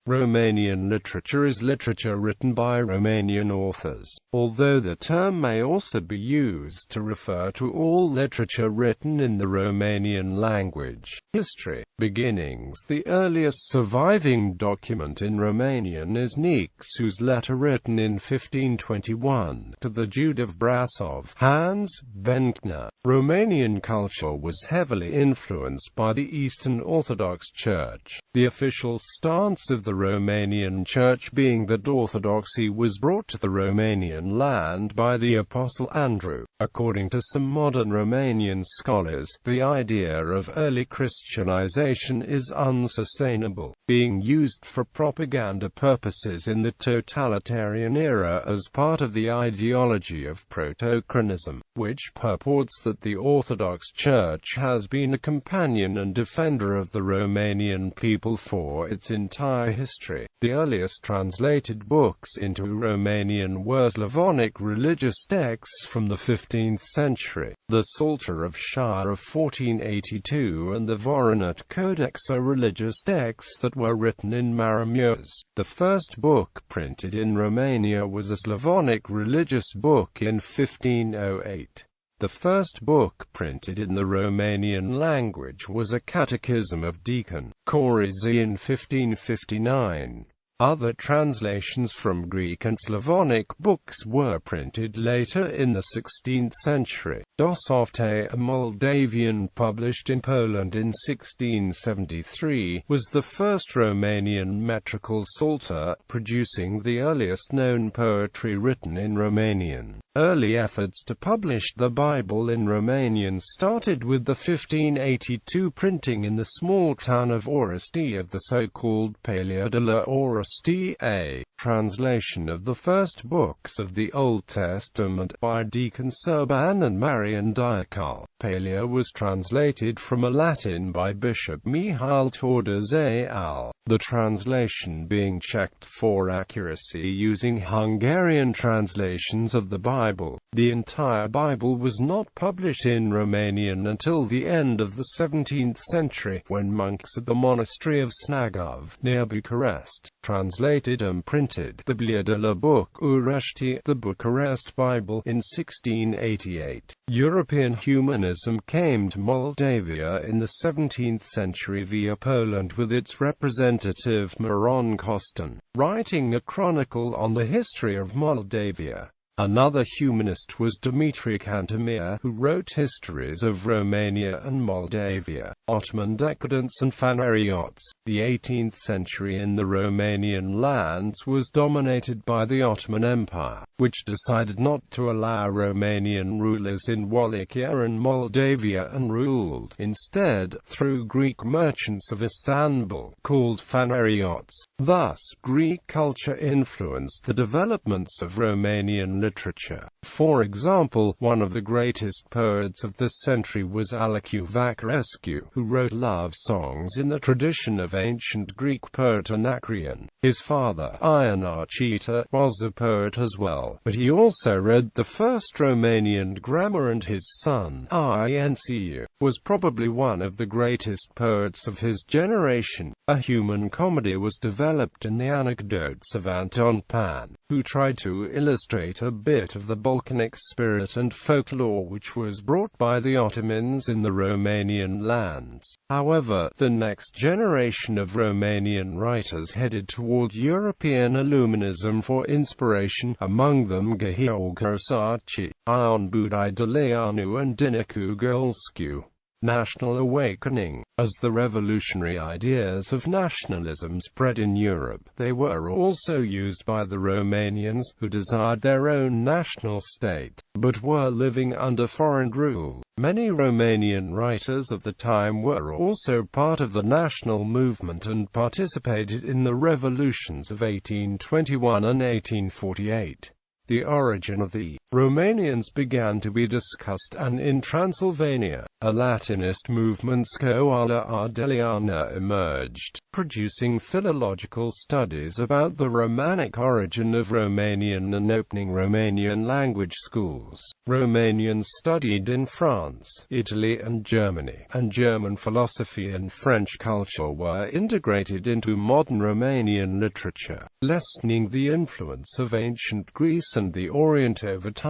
Romanian literature is literature written by Romanian authors, although the term may also be used to refer to all literature written in the Romanian language. History. Beginnings. The earliest surviving document in Romanian is Nicu's letter written in 1521 to the Duke of Brasov, Hans Bencner. Romanian culture was heavily influenced by the Eastern Orthodox Church, the official stance of the Romanian Church being that orthodoxy was brought to the Romanian land by the Apostle Andrew. According to some modern Romanian scholars, the idea of early Christianization is unsustainable, being used for propaganda purposes in the totalitarian era as part of the ideology of proto-Christianism, which purports that the Orthodox Church has been a companion and defender of the Romanian people for its entire history. The earliest translated books into Romanian were Slavonic religious texts from the 15th century. The Psalter of Shah of 1482 and the Voronezh Codex are religious texts that were written in Maramureș. The first book printed in Romania was a Slavonic religious book in 1508. The first book printed in the Romanian language was a Catechism of Deacon Corizi in 1559. Other translations from Greek and Slavonic books were printed later in the 16th century. Dosovte, a Moldavian published in Poland in 1673, was the first Romanian metrical psalter, producing the earliest known poetry written in Romanian. Early efforts to publish the Bible in Romanian started with the 1582 printing in the small town of Orăștie of the so-called Palea de la Orăștie, a translation of the first books of the Old Testament by Deacon Serban and Marian Diacal. Palea was translated from a Latin by Bishop Mihail Tordăzei al, the translation being checked for accuracy using Hungarian translations of the Bible. The entire Bible was not published in Romanian until the end of the 17th century, when monks at the monastery of Snagov, near Bucharest, translated and printed the Biblia de la București, the Bucharest Bible, in 1688. European humanism came to Moldavia in the 17th century via Poland with its representative Miron Costin, writing a chronicle on the history of Moldavia. Another humanist was Dumitru Cantemir, who wrote histories of Romania and Moldavia, Ottoman decadence and Fanariots. The 18th century in the Romanian lands was dominated by the Ottoman Empire, which decided not to allow Romanian rulers in Wallachia and Moldavia and ruled, instead, through Greek merchants of Istanbul, called Fanariots. Thus, Greek culture influenced the developments of Romanian literature. For example, one of the greatest poets of this century was Alexiu Vacarescu, who wrote love songs in the tradition of ancient Greek poet Anacreon. His father, Ion Archita, was a poet as well, but he also read the first Romanian grammar, and his son, Incu, was probably one of the greatest poets of his generation. A human comedy was developed in the anecdotes of Anton Pan, who tried to illustrate a bit of the Balkanic spirit and folklore which was brought by the Ottomans in the Romanian lands. However, the next generation of Romanian writers headed toward European Illuminism for inspiration, among them Gheorghe Sarci, Ion Budai-Deleanu and Dinicu Gulescu. National awakening. As the revolutionary ideas of nationalism spread in Europe, they were also used by the Romanians, who desired their own national state, but were living under foreign rule. Many Romanian writers of the time were also part of the national movement and participated in the revolutions of 1821 and 1848. The origin of the Romanians began to be discussed, and in Transylvania, a Latinist movement, Scoala Ardeliana, emerged, producing philological studies about the Romanic origin of Romanian and opening Romanian language schools. Romanians studied in France, Italy and Germany, and German philosophy and French culture were integrated into modern Romanian literature, lessening the influence of ancient Greece and the Orient over time.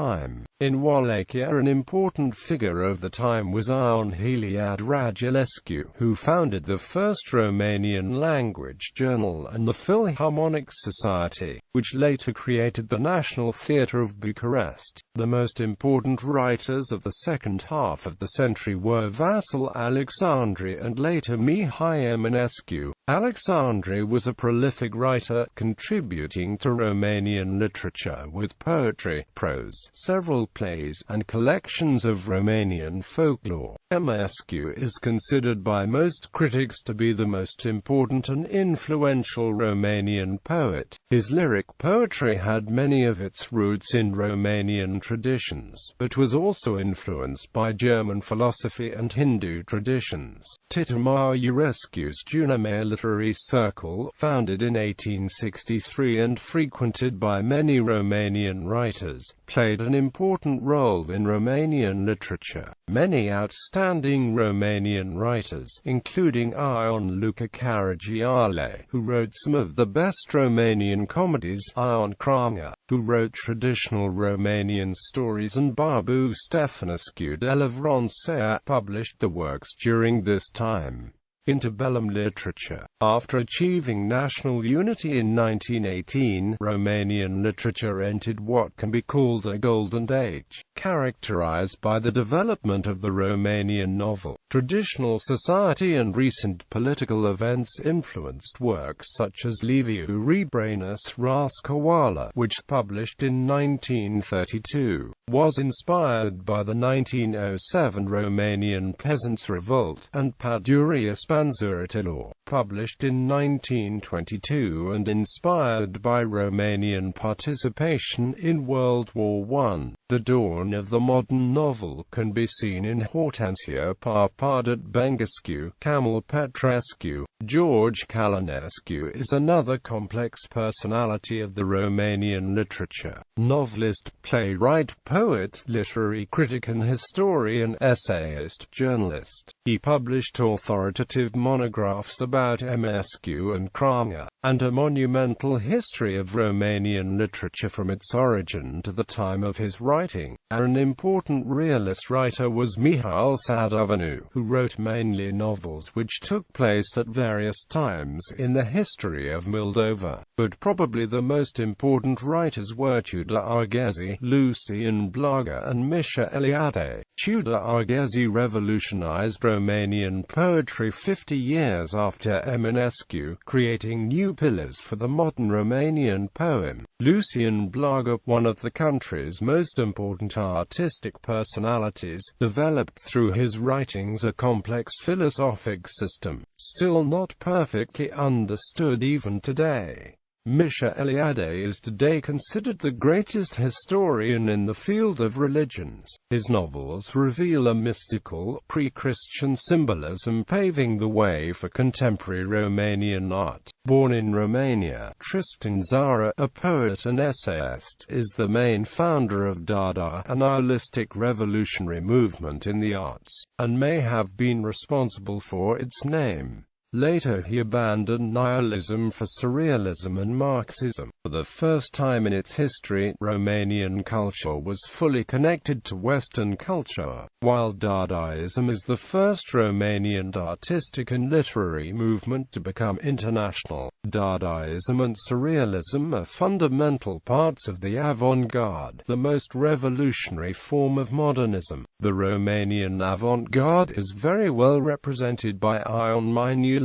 In Wallachia, an important figure of the time was Ion Heliad Radulescu, who founded the first Romanian language journal and the Philharmonic Society, which later created the National Theatre of Bucharest. The most important writers of the second half of the century were Vasil Alexandri and later Mihai Eminescu. Alexandri was a prolific writer, contributing to Romanian literature with poetry, prose, several plays, and collections of Romanian folklore. Eminescu is considered by most critics to be the most important and influential Romanian poet. His lyric poetry had many of its roots in Romanian traditions, but was also influenced by German philosophy and Hindu traditions. Titomar Urescu's Junimea Literary Circle, founded in 1863 and frequented by many Romanian writers, played an important role in Romanian literature. Many outstanding Romanian writers, including Ion Luca Caragiale, who wrote some of the best Romanian comedies, Ion Cranga, who wrote traditional Romanian stories, and Barbu Stefanescu de la Vroncea, published the works during this time. Interbellum literature. After achieving national unity in 1918, Romanian literature entered what can be called a golden age, characterized by the development of the Romanian novel. Traditional society and recent political events influenced works such as Liviu Rebranus Rascoala, which, published in 1932, was inspired by the 1907 Romanian Peasants' Revolt, and Paduria Spanzurătoare, published in 1922 and inspired by Romanian participation in World War I. The dawn of the modern novel can be seen in Hortensia Parpadat-Bengescu, Camil Petrescu. George Călinescu is another complex personality of the Romanian literature. Novelist, playwright, poet, literary critic and historian, essayist, journalist. He published authoritative monographs about Eminescu and Cranga, and a monumental history of Romanian literature from its origin to the time of his writing. An important realist writer was Mihail Sadovanu, who wrote mainly novels which took place at various times in the history of Moldova. But probably the most important writers were Tudor Arghezi, Lucian Blaga and Misha Eliade. Tudor Arghezi revolutionized Romanian poetry 50 years after Eminescu, creating new pillars for the modern Romanian poem. Lucian Blaga, one of the country's most important artistic personalities, developed through his writings a complex philosophic system, still not perfectly understood even today. Misha Eliade is today considered the greatest historian in the field of religions. His novels reveal a mystical, pre-Christian symbolism paving the way for contemporary Romanian art. Born in Romania, Tristan Tzara, a poet and essayist, is the main founder of Dada, a nihilistic revolutionary movement in the arts, and may have been responsible for its name. Later he abandoned nihilism for surrealism and Marxism. For the first time in its history, Romanian culture was fully connected to Western culture, while Dadaism is the first Romanian artistic and literary movement to become international. Dadaism and surrealism are fundamental parts of the avant-garde, the most revolutionary form of modernism. The Romanian avant-garde is very well represented by Ion Minulescu,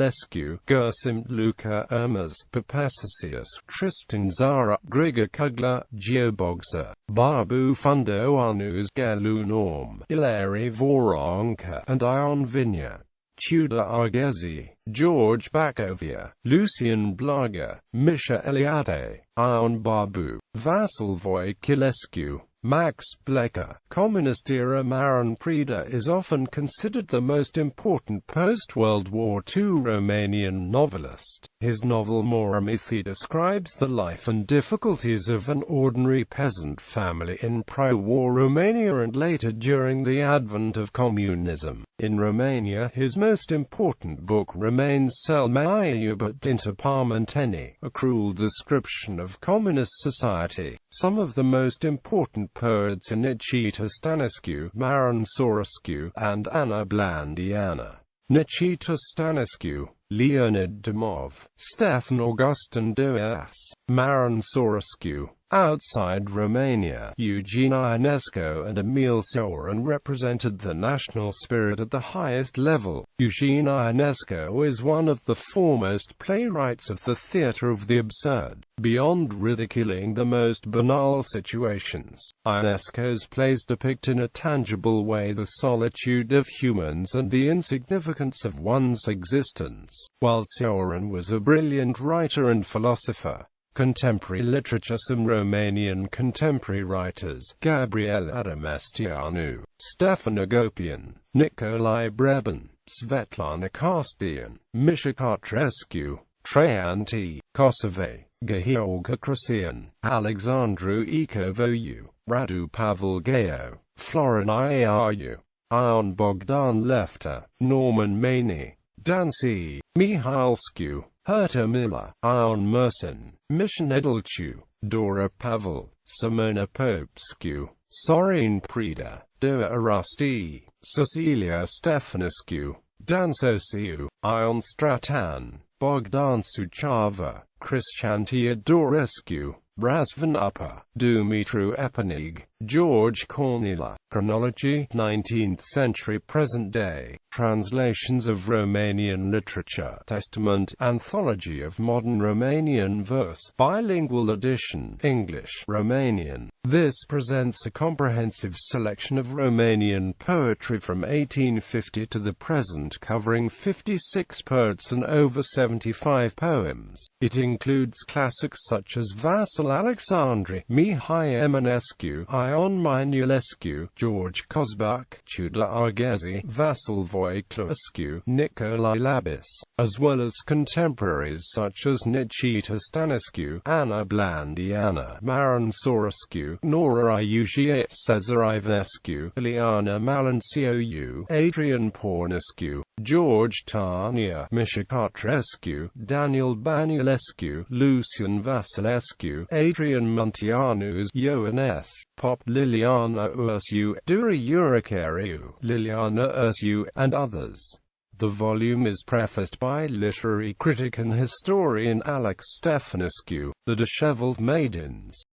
Gersim Luca Ermas, Popesisius, Tristan Tzara, Grigor Kugler, Geobogza, Barbu Fundoanus, Gelu Norm, Ilari Voronka, and Ion Vinya. Tudor Arghezi, George Bacovia, Lucian Blaga, Misha Eliade, Ion Barbu, Vasil Voiculescu, Max Blecher, Communist-era Marin Preda, is often considered the most important post-World War II Romanian novelist. His novel Moramithi describes the life and difficulties of an ordinary peasant family in pro-war Romania and later during the advent of communism. In Romania, his most important book remains Cel mai iubit dintre Parmenteni, a cruel description of communist society. Some of the most important poets are Nicita Stănescu, Marin Sorescu, and Ana Blandiana. Nicita Stănescu, Leonid Dmov, Stefan Augustin Duas, Marin Sorescu. Outside Romania, Eugen Ionescu and Emil Cioran represented the national spirit at the highest level. Eugen Ionescu is one of the foremost playwrights of the theatre of the absurd. Beyond ridiculing the most banal situations, Ionescu's plays depict in a tangible way the solitude of humans and the insignificance of one's existence. While Cioran was a brilliant writer and philosopher, contemporary literature. Some Romanian contemporary writers: Gabriel Adamestianu, Stefan Agopian, Nicolae Breban, Svetlana Kostian, Misha Cotrescu, Traian T. Kosove, Gheorghe Crăciun, Alexandru Icovoiu, Radu Pavel Geo, Florin Iariu, Ion Bogdan Lefter, Norman Maini, Danci, Mihailescu, Herta Miller, Ion Mersin, Misha Nedelciu, Dora Pavel, Simona Popescu, Sorin Preda, Dua Arasti, Cecilia Stefanescu, Dan Sosiu, Ion Stratan, Bogdan Suceava, Cristian Teodorescu, Razvan Upper, Dumitru Epanig, George Cornila. Chronology, 19th century present day. Translations of Romanian literature. Testament, Anthology of Modern Romanian Verse. Bilingual edition, English-Romanian. This presents a comprehensive selection of Romanian poetry from 1850 to the present, covering 56 poets and over 75 poems. It includes classics such as Vasil Alexandri, Mihai Eminescu, Ion Minulescu, George Cosbac, Tudor Arghezi, Vasil Voiculescu, Nicolae Labis, as well as contemporaries such as Nicita Stănescu, Ana Blandiana, Marin Sorescu, Nora Iugie, Cezar Ivnescu, Ileana Malenciou, Adrian Pornescu, George Tania, Misha Cotrescu, Daniel Banulescu, Lucian Vasilescu, Adrian Munteanu, Ioannes, Pop Liliana Ursu, Dura Uricariu, Liliana Ursu, and others. The volume is prefaced by literary critic and historian Alex Stefanescu. The Disheveled Maidens.